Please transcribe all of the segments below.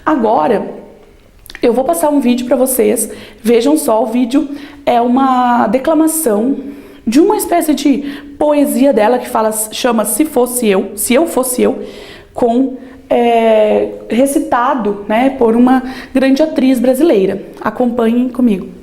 Agora, eu vou passar um vídeo para vocês. Vejam só, o vídeo é uma declamação de uma espécie de poesia dela que chama Se Fosse Eu, Se Eu Fosse Eu, com recitado, né, por uma grande atriz brasileira. Acompanhem comigo.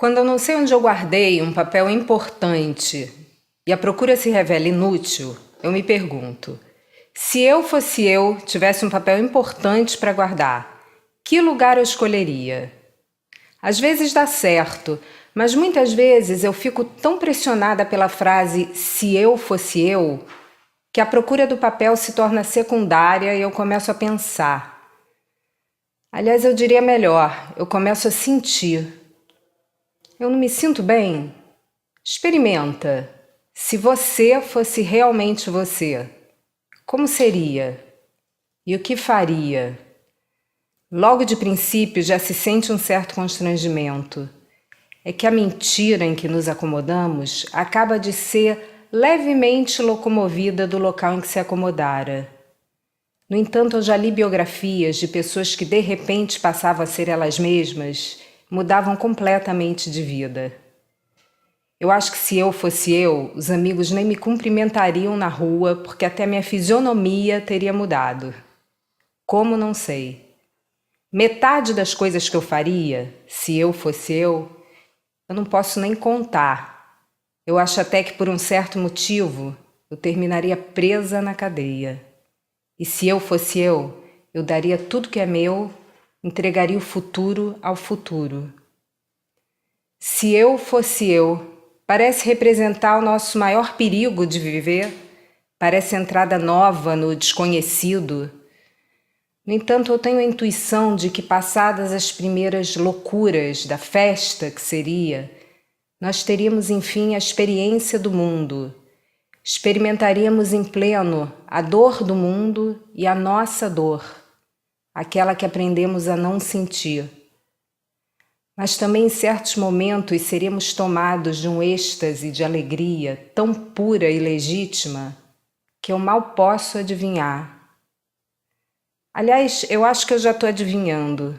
Quando eu não sei onde eu guardei um papel importante e a procura se revela inútil, eu me pergunto: se eu fosse eu, tivesse um papel importante para guardar, que lugar eu escolheria? Às vezes dá certo, mas muitas vezes eu fico tão pressionada pela frase "se eu fosse eu", que a procura do papel se torna secundária e eu começo a pensar. Aliás, eu diria melhor, eu começo a sentir. Eu não me sinto bem? Experimenta. Se você fosse realmente você, como seria? E o que faria? Logo de princípio já se sente um certo constrangimento. É que a mentira em que nos acomodamos acaba de ser levemente locomovida do local em que se acomodara. No entanto, eu já li biografias de pessoas que de repente passavam a ser elas mesmas, mudavam completamente de vida. Eu acho que se eu fosse eu, os amigos nem me cumprimentariam na rua porque até minha fisionomia teria mudado. Como não sei. Metade das coisas que eu faria, se eu fosse eu não posso nem contar. Eu acho até que por um certo motivo eu terminaria presa na cadeia. E se eu fosse eu daria tudo que é meu, entregaria o futuro ao futuro. Se eu fosse eu, parece representar o nosso maior perigo de viver, parece entrada nova no desconhecido. No entanto, eu tenho a intuição de que passadas as primeiras loucuras da festa que seria, nós teríamos enfim a experiência do mundo, experimentaríamos em pleno a dor do mundo e a nossa dor, aquela que aprendemos a não sentir. Mas também em certos momentos seríamos tomados de um êxtase de alegria tão pura e legítima que eu mal posso adivinhar. Aliás, eu acho que eu já estou adivinhando,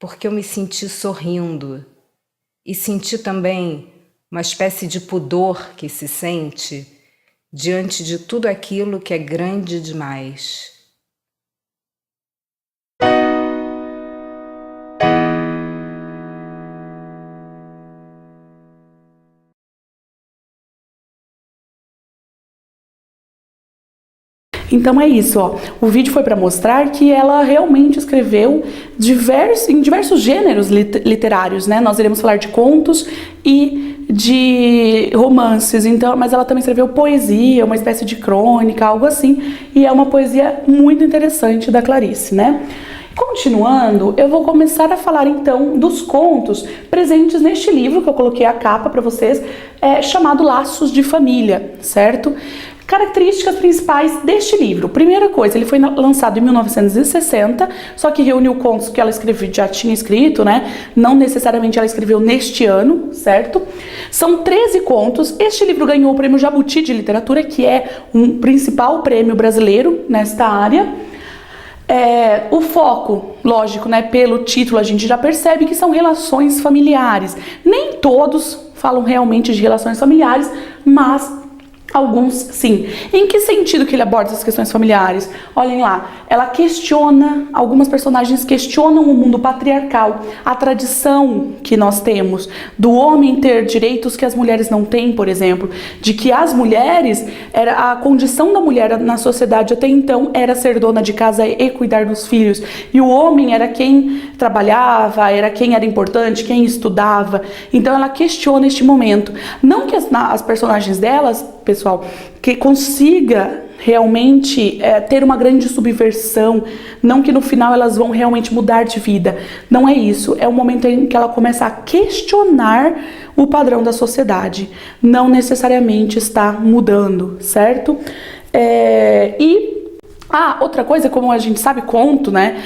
porque eu me senti sorrindo e senti também uma espécie de pudor que se sente diante de tudo aquilo que é grande demais. Então é isso, ó. O vídeo foi para mostrar que ela realmente escreveu em diversos gêneros literários, né? Nós iremos falar de contos e de romances, então, mas ela também escreveu poesia, uma espécie de crônica, algo assim, e é uma poesia muito interessante da Clarice, né? Continuando, eu vou começar a falar então dos contos presentes neste livro que eu coloquei a capa para vocês, chamado Laços de Família, certo? Características principais deste livro. Primeira coisa, ele foi lançado em 1960, só que reuniu contos que ela já tinha escrito, né? Não necessariamente ela escreveu neste ano, certo? São 13 contos. Este livro ganhou o Prêmio Jabuti de Literatura, que é um principal prêmio brasileiro nesta área. O foco, lógico, né? Pelo título a gente já percebe que são relações familiares. Nem todos falam realmente de relações familiares, mas alguns sim. Em que sentido que ele aborda essas questões familiares? Olhem lá, ela questiona, algumas personagens questionam o mundo patriarcal, a tradição que nós temos do homem ter direitos que as mulheres não têm, por exemplo, de que as mulheres, a condição da mulher na sociedade até então era ser dona de casa e cuidar dos filhos, e o homem era quem trabalhava, era quem era importante, quem estudava. Então ela questiona este momento. Não que as personagens delas pessoal, que consiga realmente ter uma grande subversão, não que no final elas vão realmente mudar de vida, não é isso, é o momento em que ela começa a questionar o padrão da sociedade, não necessariamente está mudando, certo? Outra coisa, como a gente sabe, conto, né?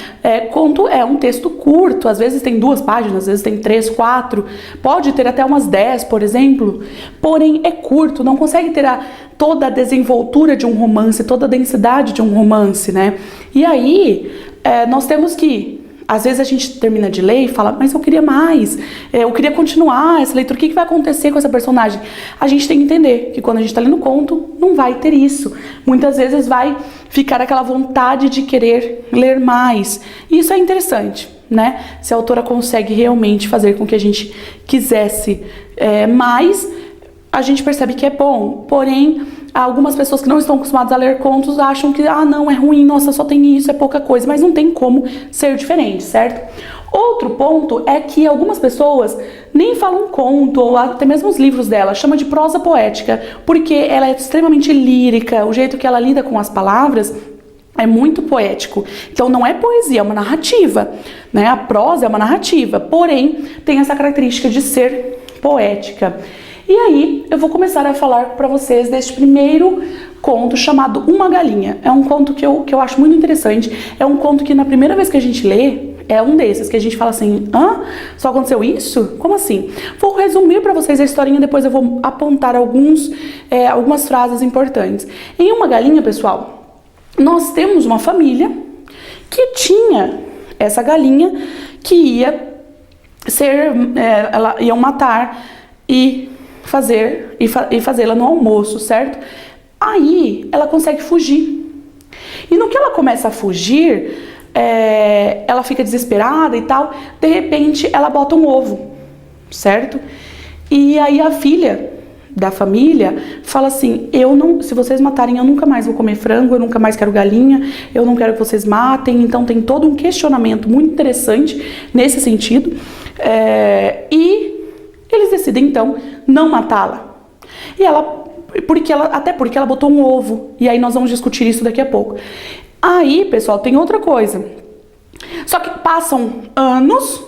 Conto é um texto curto, às vezes tem 2 páginas, às vezes tem 3, 4, pode ter até umas 10, por exemplo, porém é curto, não consegue ter toda a desenvoltura de um romance, toda a densidade de um romance, né? E aí, nós temos que... Às vezes a gente termina de ler e fala, mas eu queria mais, eu queria continuar essa leitura, o que vai acontecer com essa personagem? A gente tem que entender que quando a gente está lendo conto, não vai ter isso. Muitas vezes vai ficar aquela vontade de querer ler mais. E isso é interessante, né? Se a autora consegue realmente fazer com que a gente quisesse mais, a gente percebe que é bom. Porém, algumas pessoas que não estão acostumadas a ler contos acham que, não, é ruim, nossa, só tem isso, é pouca coisa, mas não tem como ser diferente, certo? Outro ponto é que algumas pessoas nem falam conto, ou até mesmo os livros dela, chama de prosa poética, porque ela é extremamente lírica, o jeito que ela lida com as palavras é muito poético. Então não é poesia, é uma narrativa, né? A prosa é uma narrativa, porém tem essa característica de ser poética. E aí, eu vou começar a falar para vocês deste primeiro conto chamado Uma Galinha. É um conto que eu acho muito interessante. É um conto que na primeira vez que a gente lê, é um desses que a gente fala assim, só aconteceu isso? Como assim? Vou resumir para vocês a historinha, depois eu vou apontar algumas frases importantes. Em Uma Galinha, pessoal, nós temos uma família que tinha essa galinha que iam matar e fazê-la no almoço, certo? Aí ela consegue fugir. E no que ela começa a fugir, ela fica desesperada e tal. De repente, ela bota um ovo, certo? E aí a filha da família fala assim, se vocês matarem, eu nunca mais vou comer frango, eu nunca mais quero galinha, eu não quero que vocês matem. Então tem todo um questionamento muito interessante nesse sentido. E eles decidem, então, não matá-la. Até porque ela botou um ovo. E aí nós vamos discutir isso daqui a pouco. Aí, pessoal, tem outra coisa. Só que passam anos,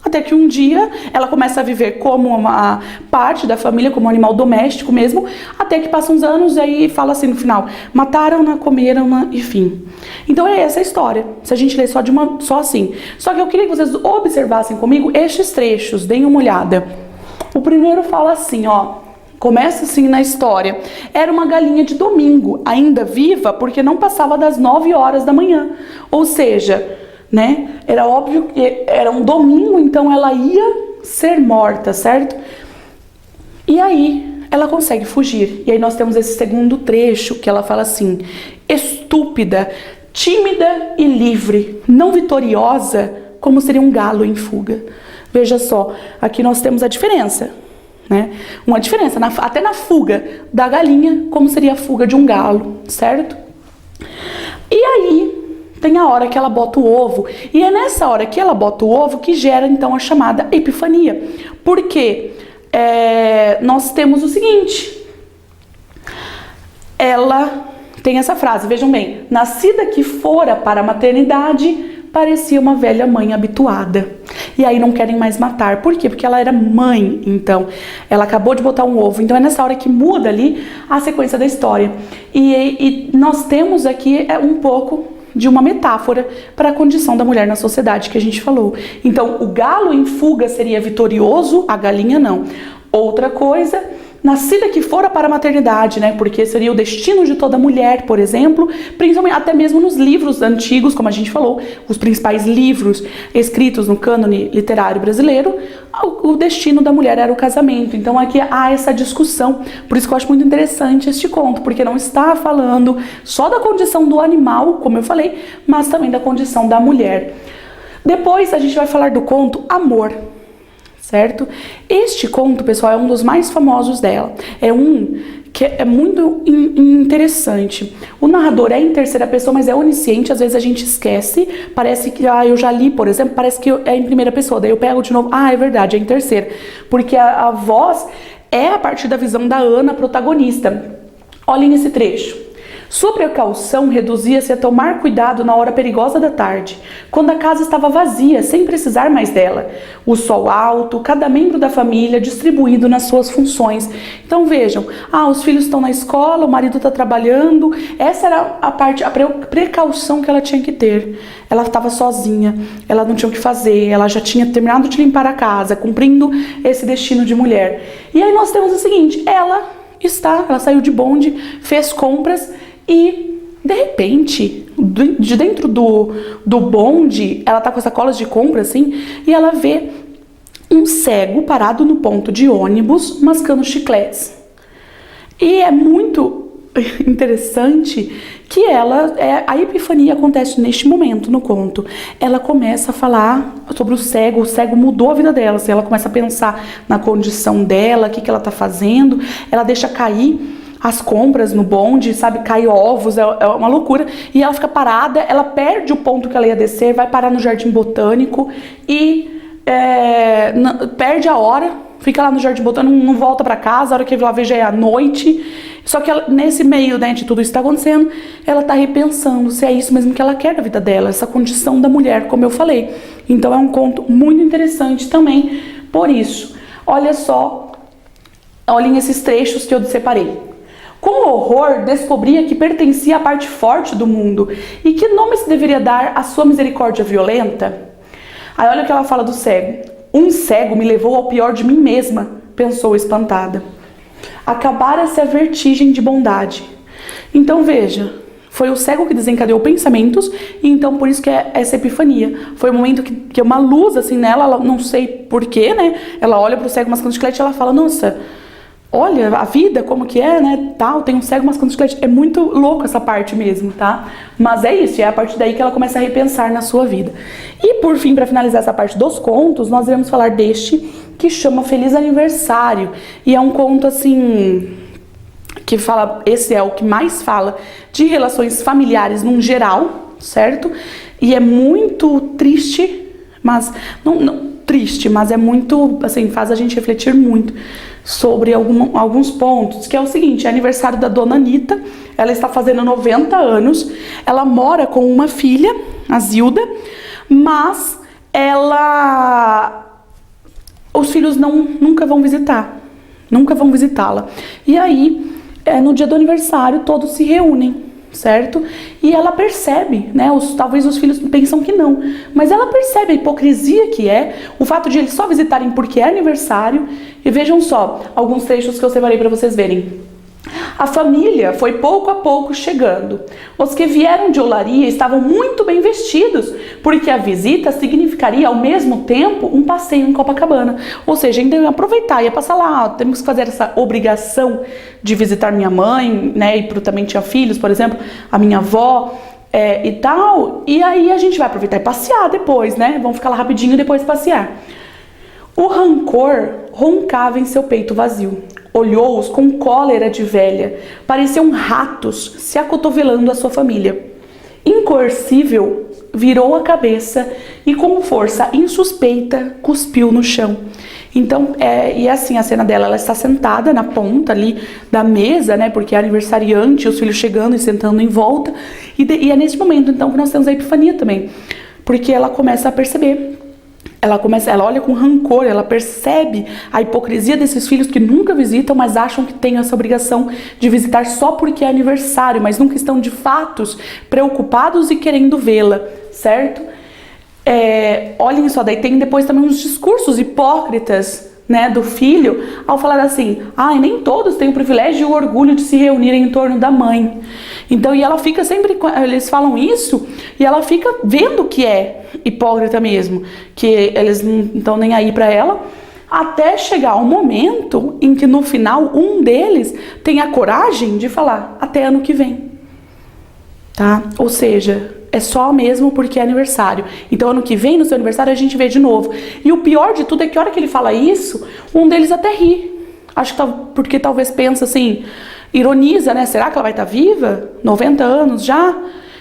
até que um dia ela começa a viver como uma parte da família, como um animal doméstico mesmo, até que passam uns anos e aí fala assim no final, mataram-na, comeram-na, enfim. Então é essa a história, se a gente ler só assim. Só que eu queria que vocês observassem comigo estes trechos, deem uma olhada. O primeiro fala assim, começa assim na história. Era uma galinha de domingo, ainda viva, porque não passava das 9 horas da manhã. Ou seja, né, era óbvio que era um domingo, então ela ia ser morta, certo? E aí ela consegue fugir. E aí nós temos esse segundo trecho que ela fala assim, estúpida, tímida e livre, não vitoriosa, como seria um galo em fuga. Veja só, aqui nós temos a diferença, né? Uma diferença, até na fuga da galinha, como seria a fuga de um galo, certo? E aí, tem a hora que ela bota o ovo, e é nessa hora que ela bota o ovo que gera, então, a chamada epifania. Porque nós temos o seguinte, ela tem essa frase, vejam bem, nascida que fora para a maternidade, parecia uma velha mãe habituada. E aí não querem mais matar. Por quê? Porque ela era mãe, então. Ela acabou de botar um ovo. Então é nessa hora que muda ali a sequência da história. E nós temos aqui um pouco de uma metáfora para a condição da mulher na sociedade que a gente falou. Então o galo em fuga seria vitorioso, a galinha não. Outra coisa, nascida que fora para a maternidade, né? Porque seria o destino de toda mulher, por exemplo, principalmente até mesmo nos livros antigos, como a gente falou, os principais livros escritos no cânone literário brasileiro, o destino da mulher era o casamento. Então aqui há essa discussão, por isso que eu acho muito interessante este conto, porque não está falando só da condição do animal, como eu falei, mas também da condição da mulher. Depois a gente vai falar do conto Amor. Certo? Este conto, pessoal, é um dos mais famosos dela. É um que é muito interessante. O narrador é em terceira pessoa, mas é onisciente. Às vezes a gente esquece. Parece que, eu já li, por exemplo, parece que é em primeira pessoa. Daí eu pego de novo, é verdade, é em terceira. Porque a voz é a partir da visão da Ana, protagonista. Olhem esse trecho. Sua precaução reduzia-se a tomar cuidado na hora perigosa da tarde, quando a casa estava vazia, sem precisar mais dela. O sol alto, cada membro da família distribuído nas suas funções. Então vejam, os filhos estão na escola, o marido está trabalhando. Essa era a precaução que ela tinha que ter. Ela estava sozinha, ela não tinha o que fazer, ela já tinha terminado de limpar a casa, cumprindo esse destino de mulher. E aí nós temos o seguinte, ela saiu de bonde, fez compras, e, de repente, de dentro do bonde, ela tá com sacolas de compra, assim, e ela vê um cego parado no ponto de ônibus, mascando chicletes. E é muito interessante que a epifania acontece neste momento no conto. Ela começa a falar sobre o cego mudou a vida dela, assim, ela começa a pensar na condição dela, o que ela tá fazendo, ela deixa cair as compras no bonde, sabe, cai ovos, é uma loucura, e ela fica parada, ela perde o ponto que ela ia descer, vai parar no Jardim Botânico e perde a hora, fica lá no Jardim Botânico, não volta pra casa, a hora que ela vê já é a noite, só que ela, nesse meio, né, de tudo isso que tá acontecendo, ela tá repensando se é isso mesmo que ela quer da vida dela, essa condição da mulher, como eu falei. Então é um conto muito interessante também por isso. Olhem esses trechos que eu separei. Com horror, descobria que pertencia à parte forte do mundo. E que nome se deveria dar à sua misericórdia violenta? Aí olha o que ela fala do cego. Um cego me levou ao pior de mim mesma, pensou espantada. Acabara-se a vertigem de bondade. Então veja, foi o cego que desencadeou pensamentos, e então por isso que é essa epifania. Foi um momento que é uma luz assim nela, ela não sei porquê, né? Ela olha pro cego mascando chiclete e ela fala, nossa, olha a vida, como que é, né, tal, tem um cego mascando chiclete. É muito louco essa parte mesmo, tá? Mas é isso, é a partir daí que ela começa a repensar na sua vida. E por fim, para finalizar essa parte dos contos, nós iremos falar deste que chama Feliz Aniversário. E é um conto, assim, que fala, esse é o que mais fala de relações familiares num geral, certo? E é muito triste, mas não triste, mas é muito, assim, faz a gente refletir muito sobre alguns pontos, que é o seguinte, é aniversário da dona Anitta, ela está fazendo 90 anos, ela mora com uma filha, a Zilda, mas os filhos nunca vão visitá-la. E aí, no dia do aniversário, todos se reúnem, certo? E ela percebe, né? Talvez os filhos pensam que não, mas ela percebe a hipocrisia que é o fato de eles só visitarem porque é aniversário. E vejam só alguns trechos que eu separei para vocês verem. A família foi pouco a pouco chegando. Os que vieram de Olaria estavam muito bem vestidos, porque a visita significaria ao mesmo tempo um passeio em Copacabana. Ou seja, ainda ia aproveitar, ia passar lá, temos que fazer essa obrigação de visitar minha mãe, né? E também tinha filhos, por exemplo, a minha avó e tal. E aí a gente vai aproveitar e passear depois, né? Vamos ficar lá rapidinho e depois passear. O rancor roncava em seu peito vazio. Olhou-os com cólera de velha. Pareciam ratos se acotovelando a sua família. Incoercível, virou a cabeça e com força insuspeita cuspiu no chão. Então, e assim a cena dela, ela está sentada na ponta ali da mesa, né, porque é aniversariante, os filhos chegando e sentando em volta, e é nesse momento então que nós temos a epifania também, porque ela começa a perceber. Ela olha com rancor, ela percebe a hipocrisia desses filhos que nunca visitam, mas acham que têm essa obrigação de visitar só porque é aniversário, mas nunca estão de fato preocupados e querendo vê-la, certo? Olhem só, daí tem depois também uns discursos hipócritas, né, do filho, ao falar assim, nem todos têm o privilégio e o orgulho de se reunirem em torno da mãe. Então, e ela fica sempre, eles falam isso, e ela fica vendo que é hipócrita mesmo, que eles não estão nem aí pra ela, até chegar um momento em que no final um deles tem a coragem de falar, até ano que vem, tá? Ou seja, é só mesmo porque é aniversário. Então ano que vem, no seu aniversário, a gente vê de novo. E o pior de tudo é que a hora que ele fala isso, um deles até ri. Acho que porque talvez pensa assim, ironiza, né? Será que ela vai estar viva? 90 anos já?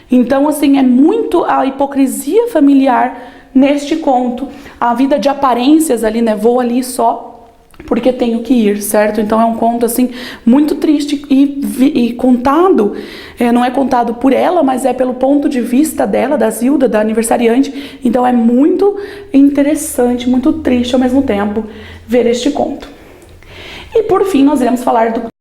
Então, assim, é muito a hipocrisia familiar neste conto. A vida de aparências ali, né? Vou ali só porque tenho que ir, certo? Então é um conto assim muito triste e contado, não é contado por ela, mas é pelo ponto de vista dela, da Zilda, da aniversariante. Então é muito interessante, muito triste ao mesmo tempo ver este conto. E por fim nós iremos falar do